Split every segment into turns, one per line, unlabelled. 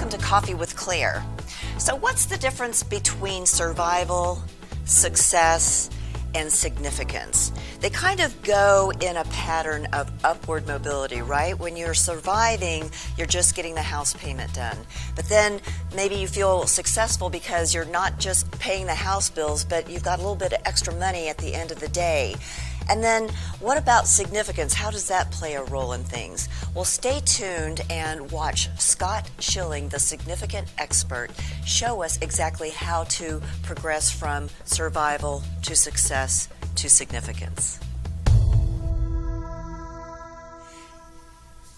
welcome to Coffee with Claire. So what's the difference between survival, success, and significance? They kind of go in a pattern of upward mobility, right? When you're surviving, you're just getting the house payment done. But then maybe you feel successful because you're not just paying the house bills, but you've got a little bit of extra money at the end of the day. And then what about significance? How does that play a role in things? Well, stay tuned and watch Scott Schilling, the significant expert, show us exactly how to progress from survival to success to significance.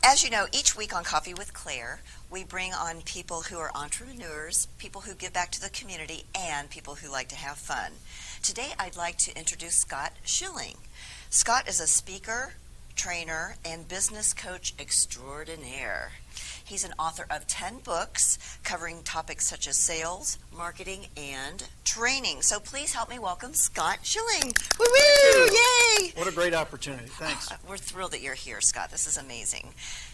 As you know, each week on Coffee with Claire, we bring on people who are entrepreneurs, people who give back to the community, and people who like to have fun. Today, I'd like to introduce Scott Schilling. Scott is a speaker, trainer, and business coach extraordinaire. He's an author of 10 books covering topics such as sales, marketing, and training. So please help me welcome Scott Schilling. Woo-woo! Yay!
What a great opportunity. Thanks.
We're thrilled that you're here, Scott. This is amazing.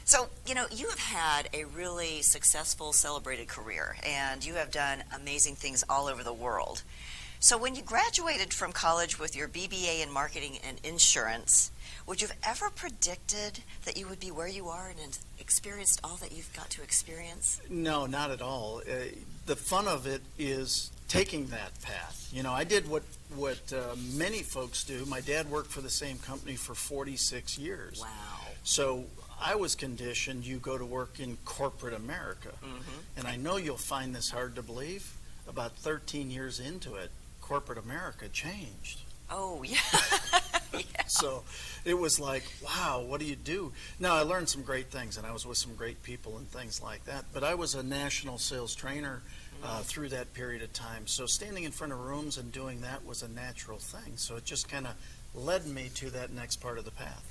So, you know, you have had a really successful, celebrated career, and you have done amazing things all over the world. So when you graduated from college with your BBA in marketing and insurance, would you have ever predicted that you would be where you are and experienced all that you've got to experience?
No, not at all. The fun of it is taking that path. You know, I did what many folks do. My dad worked for the same company for 46 years.
Wow.
So I was conditioned, you go to work in corporate America. Mm-hmm. And I know you'll find this hard to believe. About 13 years into it, corporate America changed.
Oh, yeah. Yeah.
So it was like, wow, what do you do? Now, I learned some great things, and I was with some great people and things like that. But I was a national sales trainer through that period of time. So standing in front of rooms and doing that was a natural thing. So it just kind of led me to that next part of the path.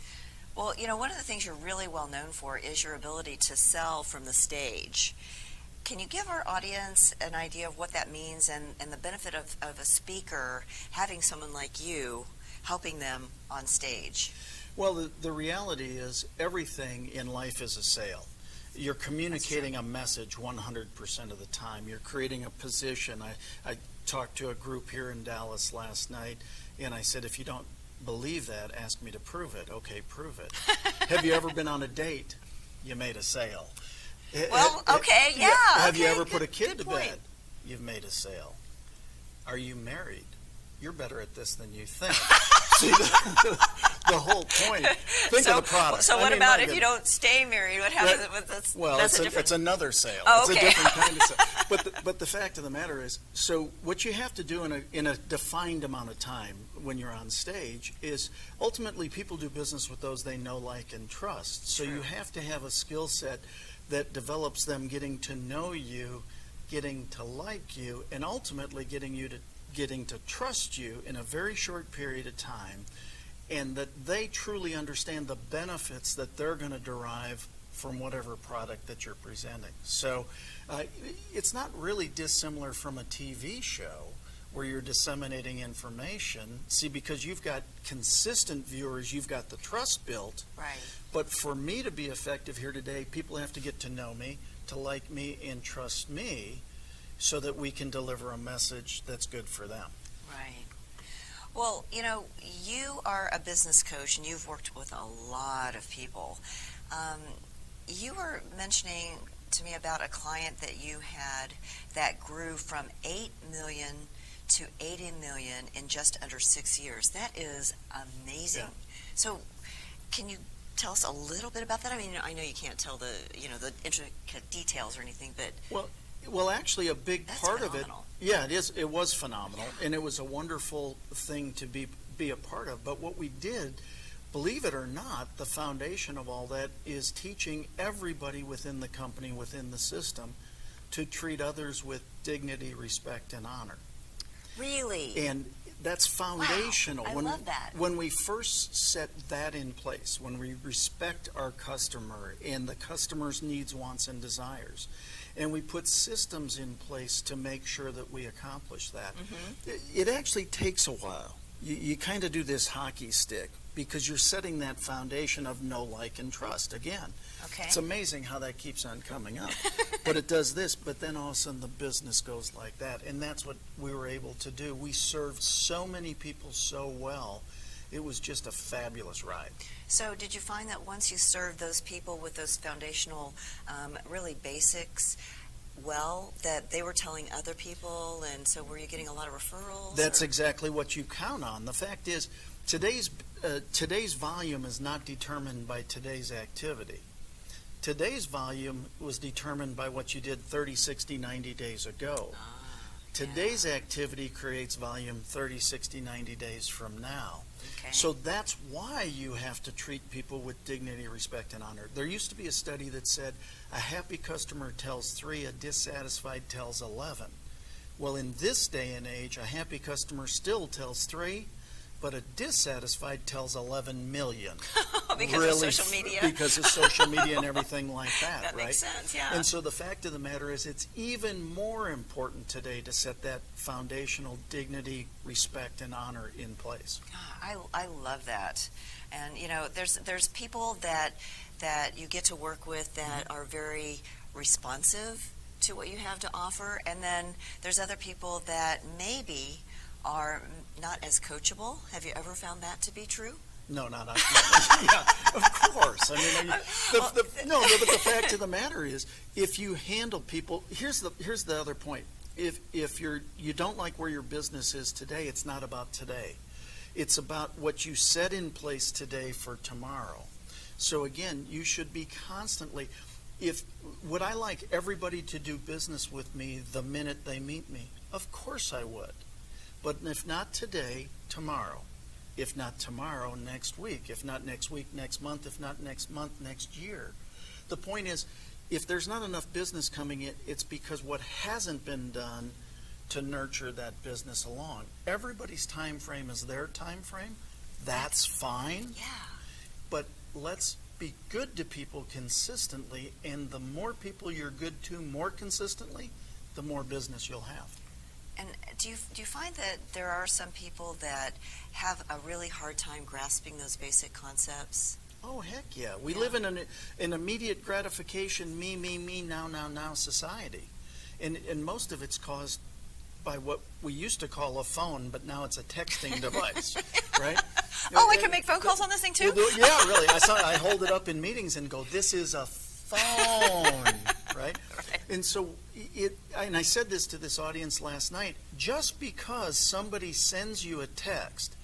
Well, you know, one of the things you're really well known for is your ability to sell from the stage. Can you give our audience an idea of what that means and the benefit of a speaker having someone like you helping them on stage?
Well, the reality is everything in life is a sale. You're communicating a message 100% of the time. You're creating a position. I talked to a group here in Dallas last night, and I said, if you don't believe that, ask me to prove it. Okay, prove it. Have you ever been on a date? You made a sale.
Well, okay, yeah.
Have
okay,
you ever put a kid to
point.
bed? You've made a sale. Are you married? You're better at this than you think. See, the whole point. Think of the product.
So what about if you don't stay married? What happens with this?
Well, it's another sale.
Oh,
okay. It's a different kind of sale. But the fact of the matter is, so what you have to do in a defined amount of time when you're on stage is ultimately people do business with those they know, like, and trust. So
True.
you have to have a skill set that develops them getting to know you, getting to like you, and ultimately getting to trust you in a very short period of time, and that they truly understand the benefits that they're going to derive from whatever product that you're presenting. So it's not really dissimilar from a TV show where you're disseminating information. See, because you've got consistent viewers, you've got the trust built.
Right.
But for me to be effective here today, people have to get to know me, to like me, and trust me so that we can deliver a message that's good for them.
Right. Well, you know, you are a business coach and you've worked with a lot of people. You were mentioning to me about a client that you had that grew from 8 million to 80 million in just under 6 years. That is amazing.
Yeah.
So can you tell us a little bit about that? I mean, I know you can't tell the intricate details or anything, but
Well, actually, a big part
phenomenal.
of it, yeah, it is. It was phenomenal, and it was a wonderful thing to be a part of. But what we did, believe it or not, the foundation of all that is teaching everybody within the company, within the system, to treat others with dignity, respect, and honor.
Really?
And that's foundational.
Wow, I love that.
When we first set that in place, when we respect our customer and the customer's needs, wants, and desires, and we put systems in place to make sure that we accomplish that, it actually takes a while. You kind of do this hockey stick. because you're setting that foundation of know, like, and trust. Again,
Okay.
it's amazing how that keeps on coming up. But it does this, but then all of a sudden the business goes like that. And that's what we were able to do. We served so many people so well. It was just a fabulous ride.
So did you find that once you served those people with those foundational, really basics, well, that they were telling other people, and so were you getting a lot of referrals?
That's exactly what you count on. The fact is, today's volume is not determined by today's activity. Today's volume was determined by what you did 30, 60, 90 days ago. Today's activity creates volume 30, 60, 90 days from now.
Okay.
So that's why you have to treat people with dignity, respect, and honor. There used to be a study that said a happy customer tells 3, a dissatisfied tells 11. Well, in this day and age, a happy customer still tells 3, but a dissatisfied tells 11 million.
Because
really,
of social media.
Because of social media and everything like that,
That
right?
makes sense, yeah.
And so the fact of the matter is, it's even more important today to set that foundational dignity, respect, and honor in place.
I love that. And, you know, there's people that you get to work with that are very responsive to what you have to offer, and then there's other people that maybe are not as coachable. Have you ever found that to be true?
No, not yeah, of course. I mean, but the fact of the matter is, if you handle people, here's the other point. If you don't like where your business is today, it's not about today. It's about what you set in place today for tomorrow. So again, you should be constantly. Would I like everybody to do business with me the minute they meet me? Of course I would. But if not today, tomorrow. If not tomorrow, next week. If not next week, next month. If not next month, next year. The point is, if there's not enough business coming in, it's because what hasn't been done to nurture that business along. Everybody's time frame is their time frame. That's fine.
Yeah.
But let's be good to people consistently, and the more people you're good to more consistently, the more business you'll have.
And do you find that there are some people that have a really hard time grasping those basic concepts?
Oh, heck yeah. We live in an immediate gratification, me, now society. And most of it's caused by what we used to call a phone, but now it's a texting device, right?
Oh, we can make phone calls on this thing too?
Yeah, really. I hold it up in meetings and go, this is a phone, right? And so, and I said this to this audience last night, just because somebody sends you a text,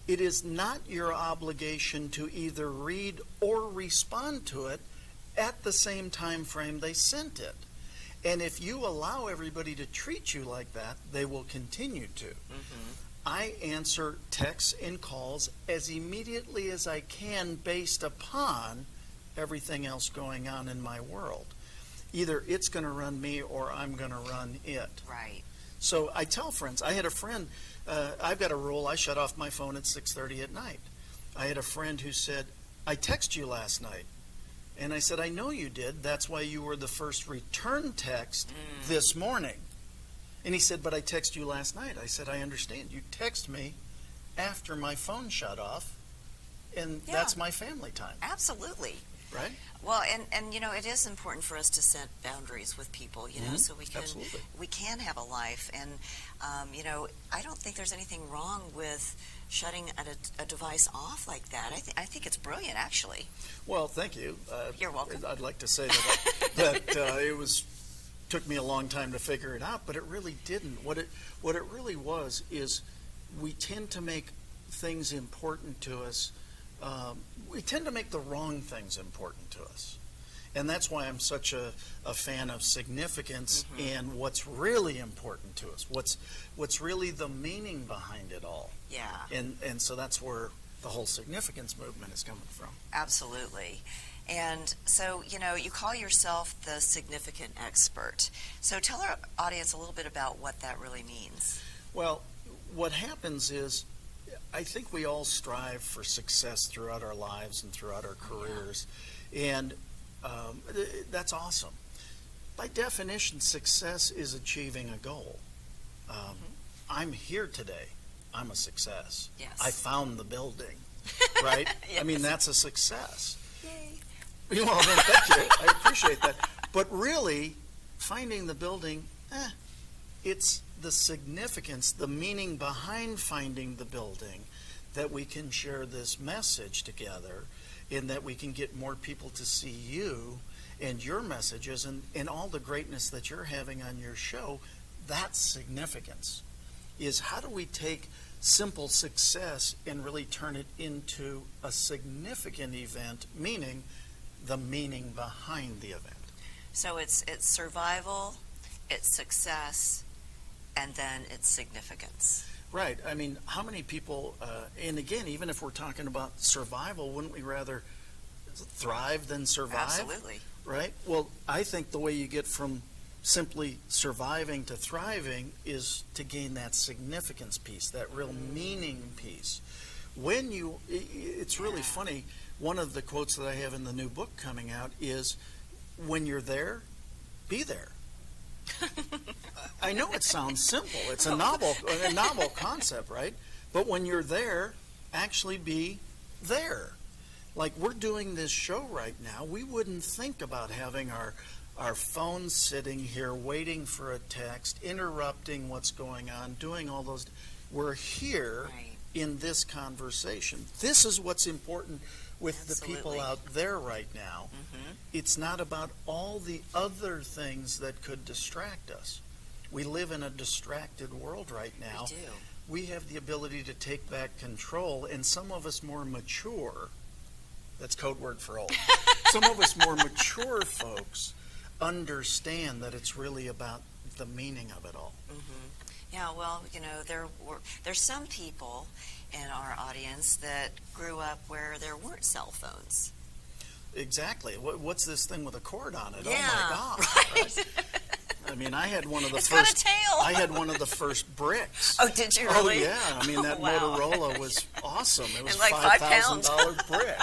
it is not your obligation to either read or respond to it at the same time frame they sent it. And if you allow everybody to treat you like that, they will continue to. Mm-hmm. I answer texts and calls as immediately as I can based upon everything else going on in my world. Either it's going to run me or I'm going to run it.
Right.
So I tell friends, I had a friend, I've got a rule, I shut off my phone at 6:30 at night. I had a friend who said, I texted you last night. And I said, I know you did. That's why you were the first return text this morning. And he said, but I texted you last night. I said, I understand. You text me after my phone shut off, and that's my family time.
Absolutely.
Right?
Well, and you know, it is important for us to set boundaries with people, you know, so we can have a life. And, you know, I don't think there's anything wrong with shutting a device off like that. I think it's brilliant, actually.
Well, thank you.
You're welcome.
I'd like to say that it took me a long time to figure it out, but it really didn't. What it really was is we tend to make things important to us. We tend to make the wrong things important to us. And that's why I'm such a fan of significance and what's really important to us. What's really the meaning behind it all.
Yeah.
And so that's where the whole significance movement is coming from.
Absolutely. And so, you know, you call yourself the significant expert. So tell our audience a little bit about what that really means.
Well, what happens is, I think we all strive for success throughout our lives and throughout our careers. And that's awesome. By definition, success is achieving a goal. I'm here today. I'm a success.
Yes.
I found the building. right?
Yes.
I mean, that's a success.
Yay.
Well, then, thank you. I appreciate that. But really, finding the building, it's the significance, the meaning behind finding the building, that we can share this message together, and that we can get more people to see you and your messages and all the greatness that you're having on your show. That's significance. Is how do we take simple success and really turn it into a significant event, meaning the meaning behind the event.
So it's survival, it's success, and then it's significance.
Right. I mean, how many people, and again, even if we're talking about survival, wouldn't we rather thrive than survive?
Absolutely.
Right? Well, I think the way you get from simply surviving to thriving is to gain that significance piece, that real meaning piece. When you, it's really funny, one of the quotes that I have in the new book coming out is, when you're there, be there. I know it sounds simple. It's a novel concept, right? But when you're there, actually be there. Like we're doing this show right now, we wouldn't think about having our phones sitting here waiting for a text, interrupting what's going on, doing all those. We're here in this conversation. This is what's important with the people out there right now. Mm-hmm. It's not about all the other things that could distract us. We live in a distracted world right now.
We do.
We have the ability to take back control, and some of us more mature, that's code word for old, some of us more mature folks understand that it's really about the meaning of it all.
Mm-hmm. Yeah, well, you know, there's some people in our audience that grew up where there weren't cell phones.
Exactly. What's this thing with a cord on it?
Yeah,
oh my God!
Right.
I mean, I had one of the
it's
first.
Got a tail.
I had one of the first bricks.
Oh, did you really?
Oh yeah. I mean, that
wow.
Motorola was awesome. It was
like
$5,000 brick.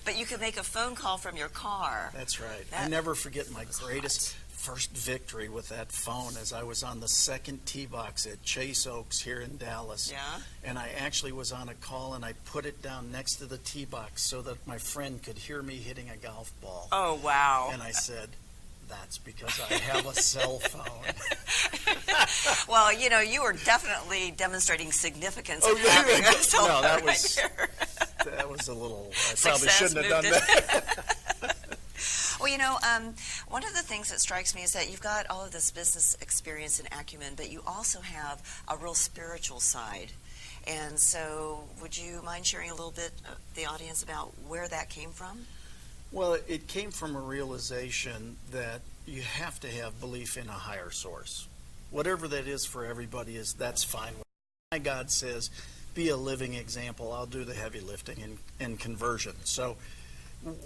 But you could make a phone call from your car.
That's right. I never forget my greatest first victory with that phone as I was on the second tee box at Chase Oaks here in Dallas.
Yeah.
And I actually was on a call and I put it down next to the tee box so that my friend could hear me hitting a golf ball.
Oh, wow.
And I said, that's because I have a cell phone.
Well, you know, you were definitely demonstrating significance.
Oh,
having
yeah.
a cell
No, that
phone
was
right there.
that was a little. I probably
Success
shouldn't have done that.
Well, you know, one of the things that strikes me is that you've got all of this business experience and acumen, but you also have a real spiritual side. And so would you mind sharing a little bit of the audience about where that came from?
Well, it came from a realization that you have to have belief in a higher source. Whatever that is for everybody, that's fine. My God says, be a living example. I'll do the heavy lifting and conversion. So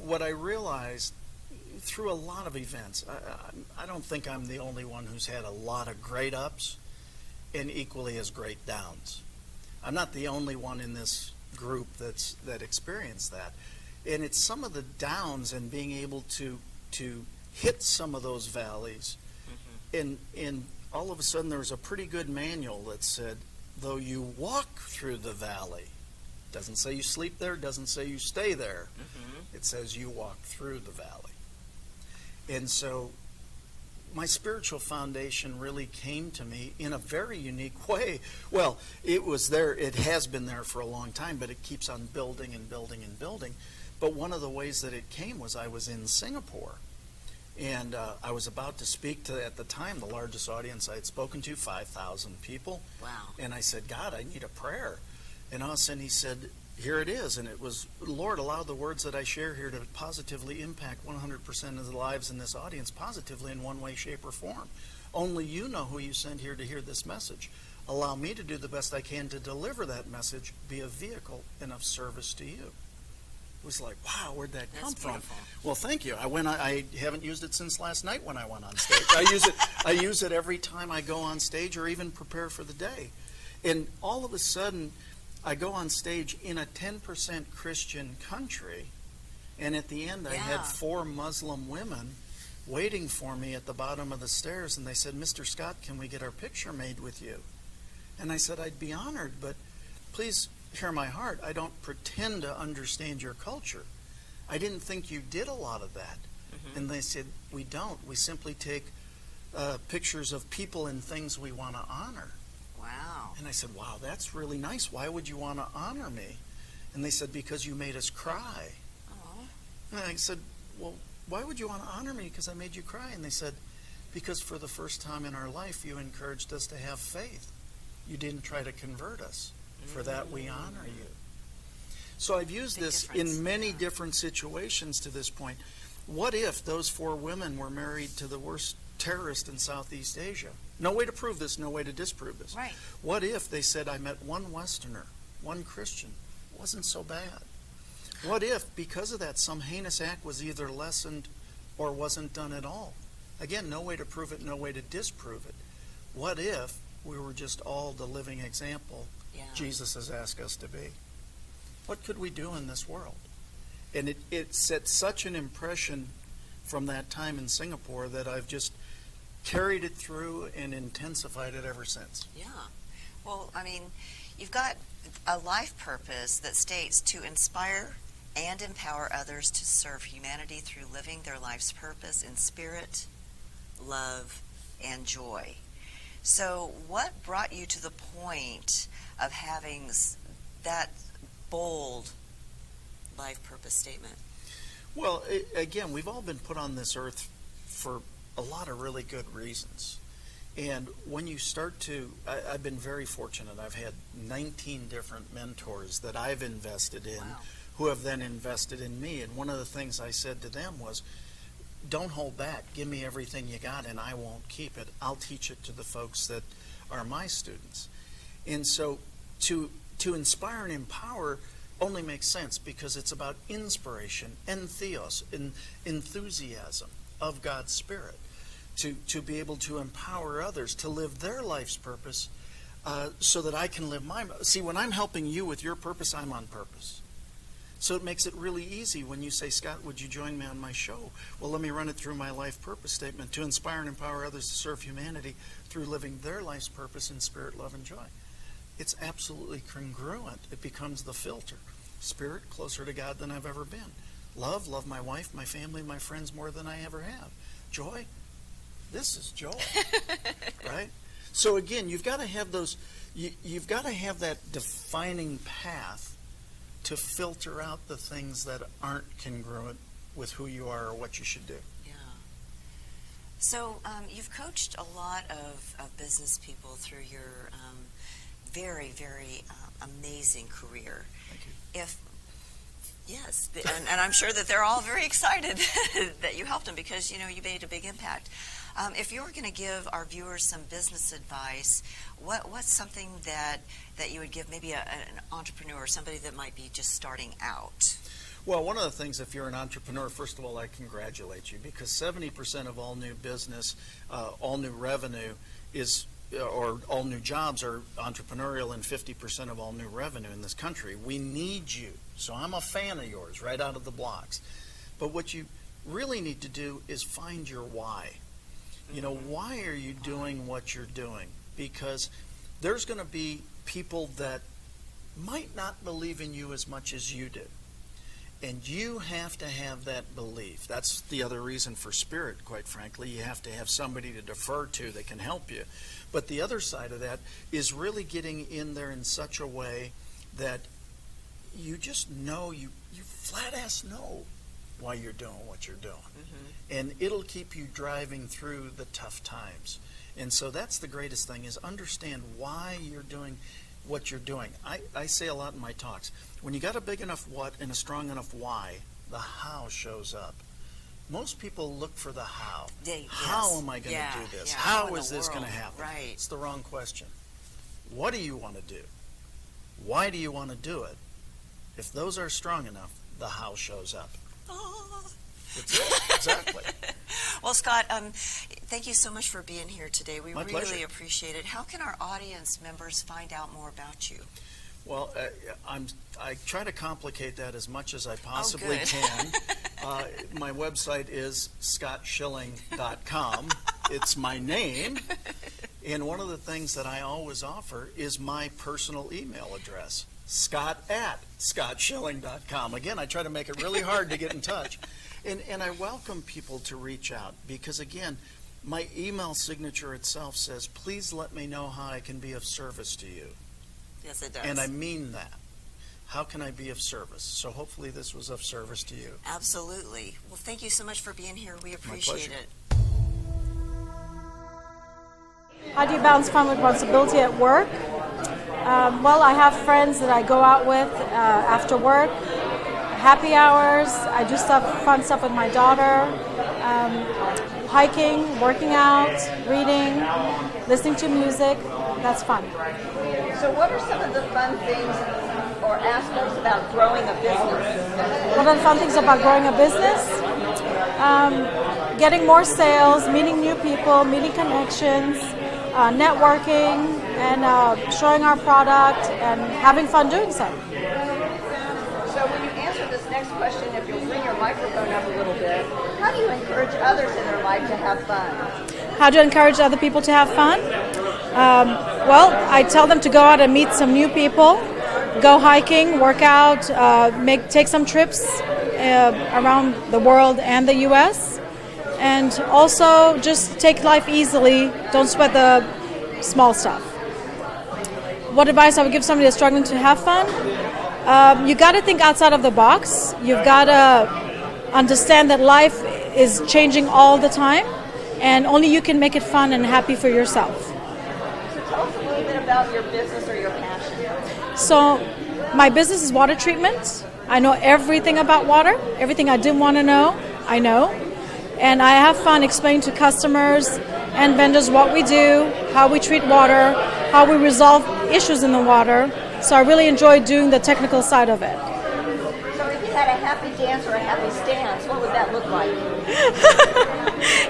what I realized through a lot of events, I don't think I'm the only one who's had a lot of great ups and equally as great downs. I'm not the only one in this group that experienced that. And it's some of the downs and being able to hit some of those valleys. Mm-hmm. And all of a sudden there was a pretty good manual that said, though you walk through the valley, doesn't say you sleep there, doesn't say you stay there. Mm-hmm. It says you walk through the valley. And so my spiritual foundation really came to me in a very unique way. Well, it was there, it has been there for a long time, but it keeps on building and building and building. But one of the ways that it came was I was in Singapore. And I was about to speak to, at the time, the largest audience I had spoken to, 5,000 people.
Wow.
And I said, God, I need a prayer. And all of a sudden he said, here it is. And it was, Lord, allow the words that I share here to positively impact 100% of the lives in this audience positively in one way, shape, or form. Only you know who you sent here to hear this message. Allow me to do the best I can to deliver that message, be a vehicle and of service to you. It was like, wow, where'd that come from? Well, thank you. I haven't used it since last night when I went on stage. I use it every time I go on stage or even prepare for the day. And all of a sudden, I go on stage in a 10% Christian country, and at the end I had 4 Muslim women waiting for me at the bottom of the stairs, and they said, Mr. Scott, can we get our picture made with you? And I said, I'd be honored, but please hear my heart. I don't pretend to understand your culture. I didn't think you did a lot of that. Mm-hmm. And they said, we don't. We simply take pictures of people and things we want to honor.
Wow.
And I said, wow, that's really nice. Why would you want to honor me? And they said, because you made us cry.
Oh.
And I said, well, why would you want to honor me because I made you cry? And they said, because for the first time in our life, you encouraged us to have faith. You didn't try to convert us. For that, we honor you. So I've used this in many different situations to this point. What if those 4 women were married to the worst terrorist in Southeast Asia? No way to prove this, no way to disprove this.
Right.
What if they said, I met one Westerner, one Christian? It wasn't so bad. What if, because of that, some heinous act was either lessened or wasn't done at all? Again, no way to prove it, no way to disprove it. What if we were just all the living example Jesus has asked us to be? What could we do in this world? And it set such an impression from that time in Singapore that I've just carried it through and intensified it ever since.
Yeah. Well, I mean, you've got a life purpose that states to inspire and empower others to serve humanity through living their life's purpose in spirit, love, and joy. So what brought you to the point of having that bold life purpose statement?
Well, again, we've all been put on this earth for a lot of really good reasons. And when you start to, I've been very fortunate. I've had 19 different mentors that I've invested in,
wow,
who have then invested in me. And one of the things I said to them was, don't hold back. Give me everything you got and I won't keep it. I'll teach it to the folks that are my students. And so to inspire and empower only makes sense because it's about inspiration, entheos, enthusiasm of God's Spirit, to be able to empower others to live their life's purpose so that I can live mine. See, when I'm helping you with your purpose, I'm on purpose. So it makes it really easy when you say, Scott, would you join me on my show? Well, let me run it through my life purpose statement to inspire and empower others to serve humanity through living their life's purpose in spirit, love, and joy. It's absolutely congruent. It becomes the filter. Spirit, closer to God than I've ever been. Love my wife, my family, my friends more than I ever have. Joy, this is joy, right? So again, you've got to have those. You've got to have that defining path to filter out the things that aren't congruent with who you are or what you should do.
Yeah. So you've coached a lot of business people through your very, very amazing career.
Thank you.
Yes, and I'm sure that they're all very excited that you helped them because, you made a big impact. If you were going to give our viewers some business advice, what's something that you would give maybe an entrepreneur, somebody that might be just starting out?
Well, one of the things, if you're an entrepreneur, first of all, I congratulate you because 70% of all new business, all new revenue or all new jobs are entrepreneurial, and 50% of all new revenue in this country. We need you. So I'm a fan of yours right out of the blocks. But what you really need to do is find your why. Why are you doing what you're doing? Because there's going to be people that might not believe in you as much as you do. And you have to have that belief. That's the other reason for Spirit, quite frankly. You have to have somebody to defer to that can help you. But the other side of that is really getting in there in such a way that you just know, you flat-ass know why you're doing what you're doing. Mm-hmm. And it'll keep you driving through the tough times. And so that's the greatest thing, is understand why you're doing what you're doing. I say a lot in my talks, when you got a big enough what and a strong enough why, the how shows up. Most people look for the how. How am I going to do this? How is this going to happen?
Right.
It's the wrong question. What do you want to do? Why do you want to do it? If those are strong enough, the how shows up. That's it. Exactly.
Well, Scott, thank you so much for being here today. We
My
really
pleasure.
appreciate it. How can our audience members find out more about you?
Well, I try to complicate that as much as I possibly
good.
can. My website is scottschilling.com. It's my name. And one of the things that I always offer is my personal email address, Scott@scottschilling.com. Again, I try to make it really hard to get in touch. And I welcome people to reach out because, again, my email signature itself says, please let me know how I can be of service to you.
Yes, it does.
And I mean that. How can I be of service? So hopefully this was of service to you.
Absolutely. Well, thank you so much for being here. We appreciate
pleasure.
it.
How do you balance fun with responsibility at work? Well, I have friends that I go out with after work, happy hours. I do fun stuff with my daughter, hiking, working out, reading, listening to music. That's fun.
So what are some of the fun things or aspects about growing a business?
What are the fun things about growing a business? Getting more sales, meeting new people, meeting connections, networking, and showing our product and having fun doing so.
So when you answer this next question, if you'll bring your microphone up a little bit, how do you encourage others in their life to have fun?
How do you encourage other people to have fun? Well, I tell them to go out and meet some new people, go hiking, work out, take some trips around the world and the U.S., and also just take life easily. Don't sweat the small stuff. What advice I would give somebody that's struggling to have fun? You got to think outside of the box. You've got to understand that life is changing all the time, and only you can make it fun and happy for yourself.
So tell us a little bit about your business or your passion.
So my business is water treatment. I know everything about water. Everything I didn't want to know, I know. And I have fun explaining to customers and vendors what we do, how we treat water, how we resolve issues in the water. So I really enjoy doing the technical side of it.
So if you had a happy dance or a happy stance, what would that look like?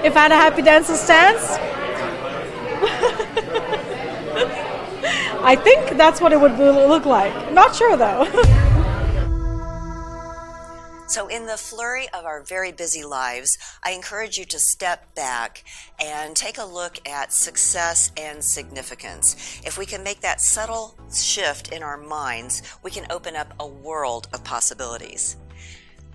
If I had a happy dance or stance, I think that's what it would look like. I'm not sure though.
So in the flurry of our very busy lives, I encourage you to step back and take a look at success and significance. If we can make that subtle shift in our minds, we can open up a world of possibilities.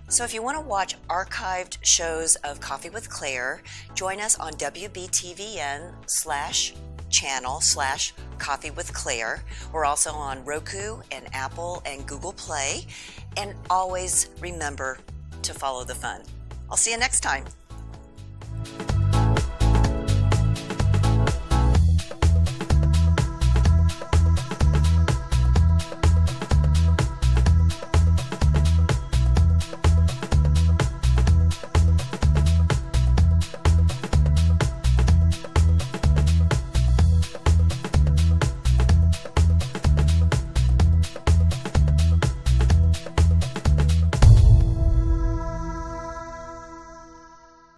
So if you want to watch archived shows of Coffee with Claire, join us on WBTVN/channel/Coffee with Claire. We're also on Roku and Apple and Google Play. And always remember to follow the fun. I'll see you next time.